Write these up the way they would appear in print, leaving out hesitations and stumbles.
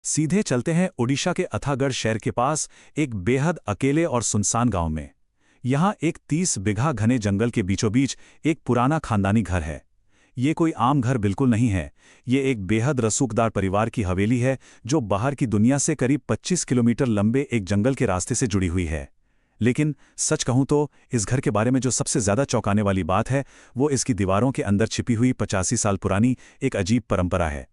सीधे चलते हैं ओडिशा के अथागढ़ शहर के पास एक बेहद अकेले और सुनसान गांव में। यहाँ एक 30 बिघा घने जंगल के बीचों बीच एक पुराना खानदानी घर है। ये कोई आम घर बिल्कुल नहीं है। ये एक बेहद रसूखदार परिवार की हवेली है जो बाहर की दुनिया से करीब 25 किलोमीटर लंबे एक जंगल के रास्ते से जुड़ी हुई है। लेकिन सच कहूं तो इस घर के बारे में जो सबसे ज्यादा चौंकाने वाली बात है वो इसकी दीवारों के अंदर छिपी हुई 85 साल पुरानी एक अजीब परंपरा है।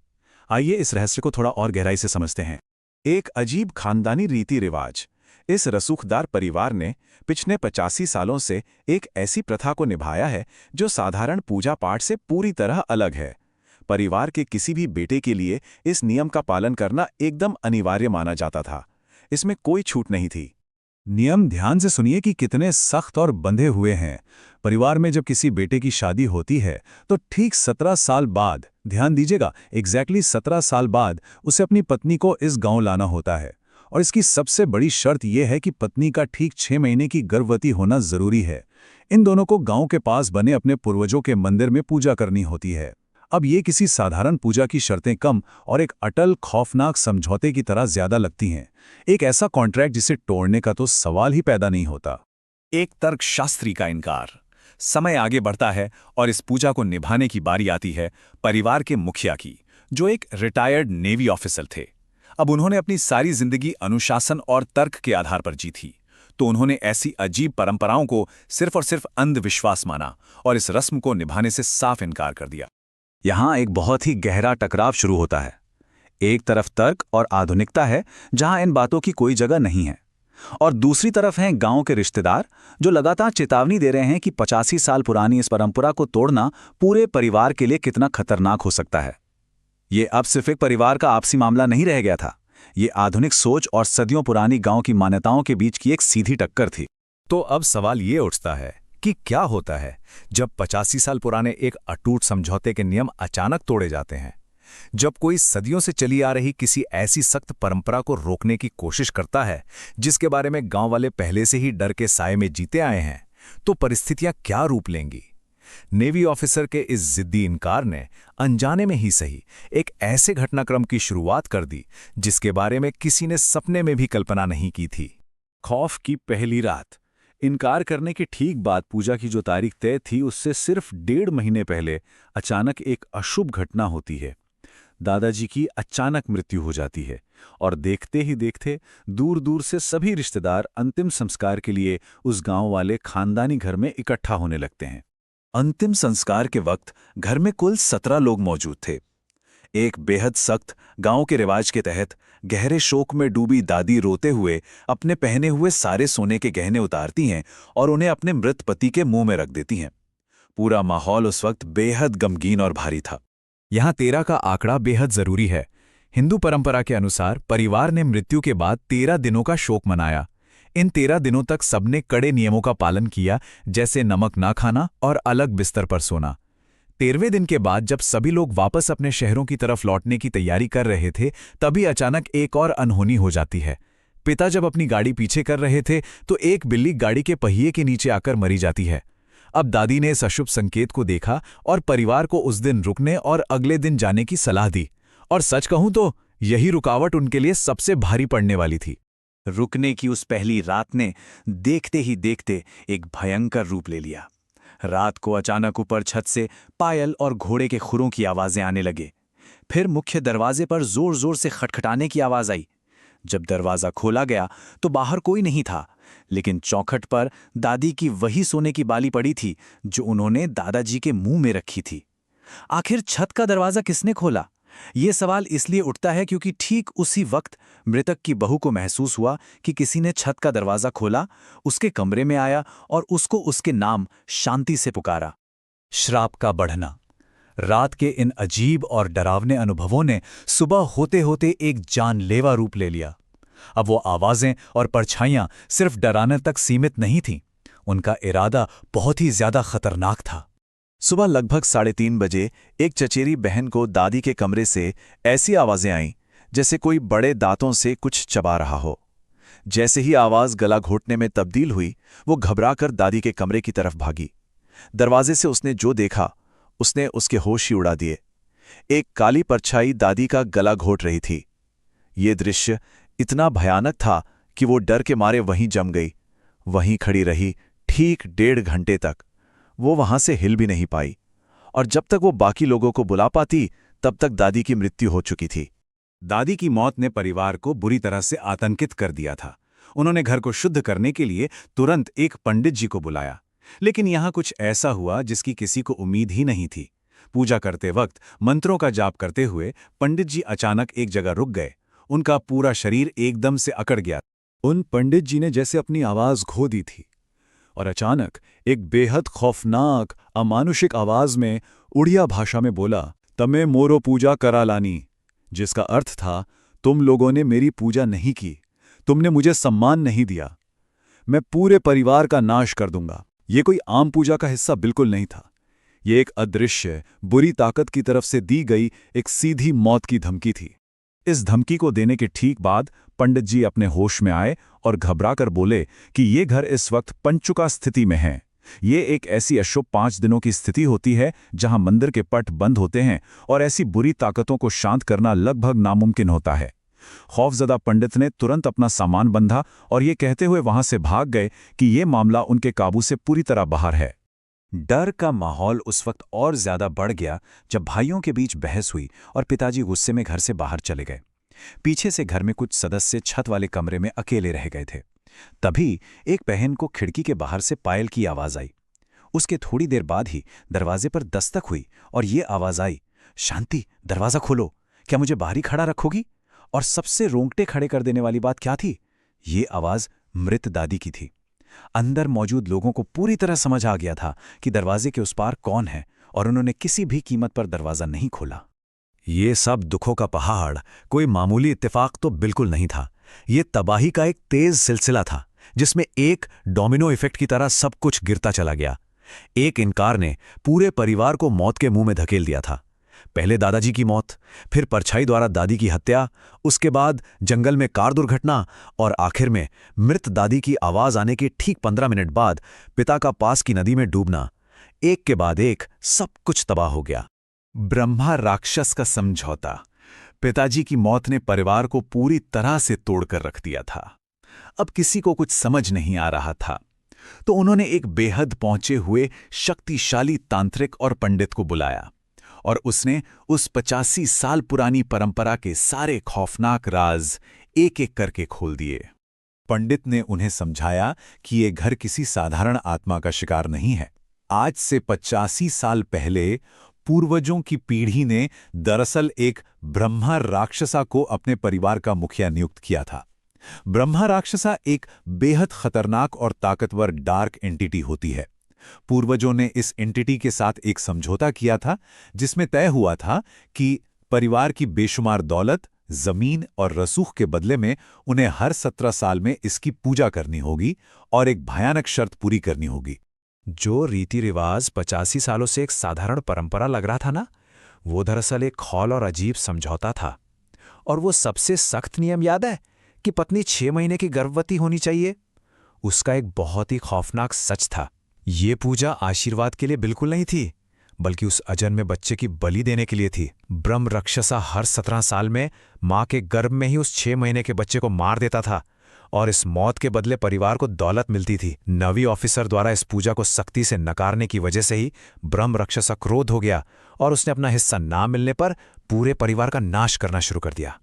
आइए इस रहस्य को थोड़ा और गहराई से समझते हैं। एक अजीब खानदानी रीति रिवाज। इस रसूखदार परिवार ने पिछले 85 सालों से एक ऐसी प्रथा को निभाया है जो साधारण पूजा पाठ से पूरी तरह अलग है। परिवार के किसी भी बेटे के लिए इस नियम का पालन करना एकदम अनिवार्य माना जाता था। इसमें कोई छूट नहीं थी। नियम ध्यान से सुनिए कि कितने सख्त और बंधे हुए हैं। परिवार में जब किसी बेटे की शादी होती है तो ठीक 17 साल बाद, ध्यान दीजिएगा, एग्जैक्टली 17 साल बाद उसे अपनी पत्नी को इस गांव लाना होता है। और इसकी सबसे बड़ी शर्त यह है कि पत्नी का ठीक 6 महीने की गर्भवती होना जरूरी है। इन दोनों को गांव के पास बने अपने पूर्वजों के मंदिर में पूजा करनी होती है। अब ये किसी साधारण पूजा की शर्तें कम और एक अटल खौफनाक समझौते की तरह ज्यादा लगती हैं। एक ऐसा कॉन्ट्रैक्ट जिसे तोड़ने का तो सवाल ही पैदा नहीं होता। एक तर्कशास्त्री का इनकार। समय आगे बढ़ता है और इस पूजा को निभाने की बारी आती है परिवार के मुखिया की, जो एक रिटायर्ड नेवी ऑफिसर थे। अब उन्होंने अपनी सारी जिंदगी अनुशासन और तर्क के आधार पर जी थी, तो उन्होंने ऐसी अजीब परंपराओं को सिर्फ और सिर्फ अंधविश्वास माना और इस रस्म को निभाने से साफ इनकार कर दिया। यहाँ एक बहुत ही गहरा टकराव शुरू होता है। एक तरफ तर्क और आधुनिकता है जहां इन बातों की कोई जगह नहीं है, और दूसरी तरफ हैं गांव के रिश्तेदार जो लगातार चेतावनी दे रहे हैं कि 85 साल पुरानी इस परंपरा को तोड़ना पूरे परिवार के लिए कितना खतरनाक हो सकता है। ये अब सिर्फ एक परिवार का आपसी मामला नहीं रह गया था, ये आधुनिक सोच और सदियों पुरानी गांव की मान्यताओं के बीच की एक सीधी टक्कर थी। तो अब सवाल ये उठता है कि क्या होता है जब 85 साल पुराने एक अटूट समझौते के नियम अचानक तोड़े जाते हैं। जब कोई सदियों से चली आ रही किसी ऐसी सख्त परंपरा को रोकने की कोशिश करता है जिसके बारे में गांव वाले पहले से ही डर के साए में जीते आए हैं, तो परिस्थितियां क्या रूप लेंगी। नेवी ऑफिसर के इस जिद्दी इनकार ने अनजाने में ही सही एक ऐसे घटनाक्रम की शुरुआत कर दी जिसके बारे में किसी ने सपने में भी कल्पना नहीं की थी। खौफ की पहली रात। इनकार करने के ठीक बाद पूजा की जो तारीख तय थी उससे सिर्फ 1.5 महीने पहले अचानक एक अशुभ घटना होती है। दादाजी की अचानक मृत्यु हो जाती है और देखते ही देखते दूर दूर से सभी रिश्तेदार अंतिम संस्कार के लिए उस गांव वाले खानदानी घर में इकट्ठा होने लगते हैं। अंतिम संस्कार के वक्त घर में कुल 17 लोग मौजूद थे। एक बेहद सख्त गांव के रिवाज के तहत गहरे शोक में डूबी दादी रोते हुए अपने पहने हुए सारे सोने के गहने उतारती हैं और उन्हें अपने मृत पति के मुंह में रख देती हैं। पूरा माहौल उस वक्त बेहद गमगीन और भारी था। यहाँ 13 का आंकड़ा बेहद जरूरी है। हिंदू परंपरा के अनुसार परिवार ने मृत्यु के बाद 13 दिनों का शोक मनाया। इन 13 दिनों तक सबने कड़े नियमों का पालन किया, जैसे नमक ना खाना और अलग बिस्तर पर सोना। 13वें दिन के बाद जब सभी लोग वापस अपने शहरों की तरफ लौटने की तैयारी कर रहे थे, तभी अचानक एक और अनहोनी हो जाती है। पिता जब अपनी गाड़ी पीछे कर रहे थे तो एक बिल्ली गाड़ी के पहिए के नीचे आकर मरी जाती है। अब दादी ने इस अशुभ संकेत को देखा और परिवार को उस दिन रुकने और अगले दिन जाने की सलाह दी। और सच कहूं तो यही रुकावट उनके लिए सबसे भारी पड़ने वाली थी। रुकने की उस पहली रात ने देखते ही देखते एक भयंकर रूप ले लिया। रात को अचानक ऊपर छत से पायल और घोड़े के खुरों की आवाजें आने लगे। फिर मुख्य दरवाजे पर जोर जोर से खटखटाने की आवाज आई। जब दरवाजा खोला गया तो बाहर कोई नहीं था, लेकिन चौखट पर दादी की वही सोने की बाली पड़ी थी जो उन्होंने दादाजी के मुंह में रखी थी। आखिर छत का दरवाजा किसने खोला? ये सवाल इसलिए उठता है क्योंकि ठीक उसी वक्त मृतक की बहू को महसूस हुआ कि किसी ने छत का दरवाजा खोला, उसके कमरे में आया और उसको उसके नाम शांति से पुकारा। श्राप का बढ़ना। रात के इन अजीब और डरावने अनुभवों ने सुबह होते होते एक जानलेवा रूप ले लिया। अब वो आवाजें और परछाइयां सिर्फ डराने तक सीमित नहीं थीं, उनका इरादा बहुत ही ज्यादा खतरनाक था। सुबह लगभग 3:30 बजे एक चचेरी बहन को दादी के कमरे से ऐसी आवाजें आईं जैसे कोई बड़े दांतों से कुछ चबा रहा हो। जैसे ही आवाज गला घोटने में तब्दील हुई, वो घबराकर दादी के कमरे की तरफ भागी। दरवाजे से उसने जो देखा उसने उसके होश ही उड़ा दिए। एक काली परछाई दादी का गला घोट रही थी। ये दृश्य इतना भयानक था कि वो डर के मारे वहीं जम गई। वहीं खड़ी रही ठीक 1.5 घंटे तक। वो वहां से हिल भी नहीं पाई, और जब तक वो बाकी लोगों को बुला पाती तब तक दादी की मृत्यु हो चुकी थी। दादी की मौत ने परिवार को बुरी तरह से आतंकित कर दिया था। उन्होंने घर को शुद्ध करने के लिए तुरंत एक पंडित जी को बुलाया, लेकिन यहाँ कुछ ऐसा हुआ जिसकी किसी को उम्मीद ही नहीं थी। पूजा करते वक्त मंत्रों का जाप करते हुए पंडित जी अचानक एक जगह रुक गए। उनका पूरा शरीर एकदम से अकड़ गया। उन पंडित जी ने जैसे अपनी आवाज खो दी थी, और अचानक एक बेहद खौफनाक अमानुषिक आवाज में उड़िया भाषा में बोला, तमे मोरो पूजा करा लानी, जिसका अर्थ था, तुम लोगों ने मेरी पूजा नहीं की, तुमने मुझे सम्मान नहीं दिया, मैं पूरे परिवार का नाश कर दूंगा। ये कोई आम पूजा का हिस्सा बिल्कुल नहीं था। ये एक अदृश्य बुरी ताकत की तरफ से दी गई एक सीधी मौत की धमकी थी। इस धमकी को देने के ठीक बाद पंडित जी अपने होश में आए और घबराकर बोले कि ये घर इस वक्त पंचुका स्थिति में है। ये एक ऐसी अशुभ 5 दिनों की स्थिति होती है जहां मंदिर के पट बंद होते हैं और ऐसी बुरी ताकतों को शांत करना लगभग नामुमकिन होता है। खौफजदा पंडित ने तुरंत अपना सामान बंधा और ये कहते हुए वहां से भाग गए कि ये मामला उनके काबू से पूरी तरह बाहर है। डर का माहौल उस वक्त और ज्यादा बढ़ गया जब भाइयों के बीच बहस हुई और पिताजी गुस्से में घर से बाहर चले गए। पीछे से घर में कुछ सदस्य छत वाले कमरे में अकेले रह गए थे। तभी एक बहन को खिड़की के बाहर से पायल की आवाज आई। उसके थोड़ी देर बाद ही दरवाजे पर दस्तक हुई और ये आवाज आई, शांति, दरवाजा खोलो, क्या मुझे बाहर ही खड़ा रखोगी? और सबसे रोंगटे खड़े कर देने वाली बात क्या थी? ये आवाज मृत दादी की थी। अंदर मौजूद लोगों को पूरी तरह समझ आ गया था कि दरवाजे के उस पार कौन है, और उन्होंने किसी भी कीमत पर दरवाजा नहीं खोला। ये सब दुखों का पहाड़ कोई मामूली इत्तेफाक तो बिल्कुल नहीं था। ये तबाही का एक तेज सिलसिला था जिसमें एक डोमिनो इफेक्ट की तरह सब कुछ गिरता चला गया। एक इनकार ने पूरे परिवार को मौत के मुंह में धकेल दिया था। पहले दादाजी की मौत, फिर परछाई द्वारा दादी की हत्या, उसके बाद जंगल में कार दुर्घटना, और आखिर में मृत दादी की आवाज आने के ठीक 15 मिनट बाद पिता का पास की नदी में डूबना। एक के बाद एक सब कुछ तबाह हो गया। ब्रह्मा राक्षस का समझौता। पिताजी की मौत ने परिवार को पूरी तरह से तोड़कर रख दिया था। अब किसी को कुछ समझ नहीं आ रहा था, तो उन्होंने एक बेहद पहुंचे हुए शक्तिशाली तांत्रिक और पंडित को बुलाया, और उसने उस 85 साल पुरानी परंपरा के सारे खौफनाक राज एक एक करके खोल दिए। पंडित ने उन्हें समझाया कि ये घर किसी साधारण आत्मा का शिकार नहीं है। आज से 85 साल पहले पूर्वजों की पीढ़ी ने दरअसल एक ब्रह्मा राक्षसा को अपने परिवार का मुखिया नियुक्त किया था। ब्रह्मा राक्षसा एक बेहद खतरनाक और ताकतवर डार्क एंटिटी होती है। पूर्वजों ने इस एंटिटी के साथ एक समझौता किया था जिसमें तय हुआ था कि परिवार की बेशुमार दौलत, जमीन और रसूख के बदले में उन्हें हर 17 साल में इसकी पूजा करनी होगी और एक भयानक शर्त पूरी करनी होगी। जो रीति रिवाज 85 सालों से एक साधारण परंपरा लग रहा था ना, वो दरअसल एक खौल और अजीब समझौता था। और वो सबसे सख्त नियम याद है कि पत्नी 6 महीने की गर्भवती होनी चाहिए। उसका एक बहुत ही खौफनाक सच था। ये पूजा आशीर्वाद के लिए बिल्कुल नहीं थी, बल्कि उस अजन्मे बच्चे की बलि देने के लिए थी। ब्रह्म राक्षसा हर 17 साल में मां के गर्भ में ही उस 6 महीने के बच्चे को मार देता था, और इस मौत के बदले परिवार को दौलत मिलती थी। नवी ऑफिसर द्वारा इस पूजा को सख्ती से नकारने की वजह से ही ब्रह्म राक्षसा क्रोध हो गया और उसने अपना हिस्सा ना मिलने पर पूरे परिवार का नाश करना शुरू कर दिया।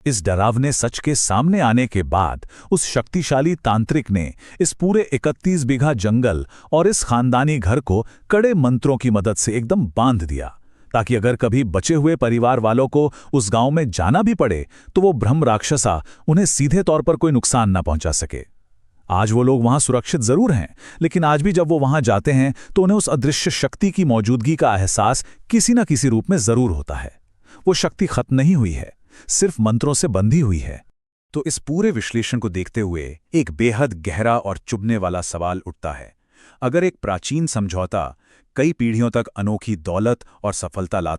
इस डरावने सच के सामने आने के बाद उस शक्तिशाली तांत्रिक ने इस पूरे 31 बीघा जंगल और इस खानदानी घर को कड़े मंत्रों की मदद से एकदम बांध दिया, ताकि अगर कभी बचे हुए परिवार वालों को उस गांव में जाना भी पड़े तो वो ब्रह्म राक्षसा उन्हें सीधे तौर पर कोई नुकसान ना पहुंचा सके। आज वो लोग वहां सुरक्षित जरूर हैं, लेकिन आज भी जब वो वहां जाते हैं तो उन्हें उस अदृश्य शक्ति की मौजूदगी का एहसास किसी न किसी रूप में जरूर होता है। वो शक्ति खत्म नहीं हुई है, सिर्फ मंत्रों से बंधी हुई है। तो इस पूरे विश्लेषण को देखते हुए एक बेहद गहरा और चुभने वाला सवाल उठता है। अगर एक प्राचीन समझौता कई पीढ़ियों तक अनोखी दौलत और सफलता लाता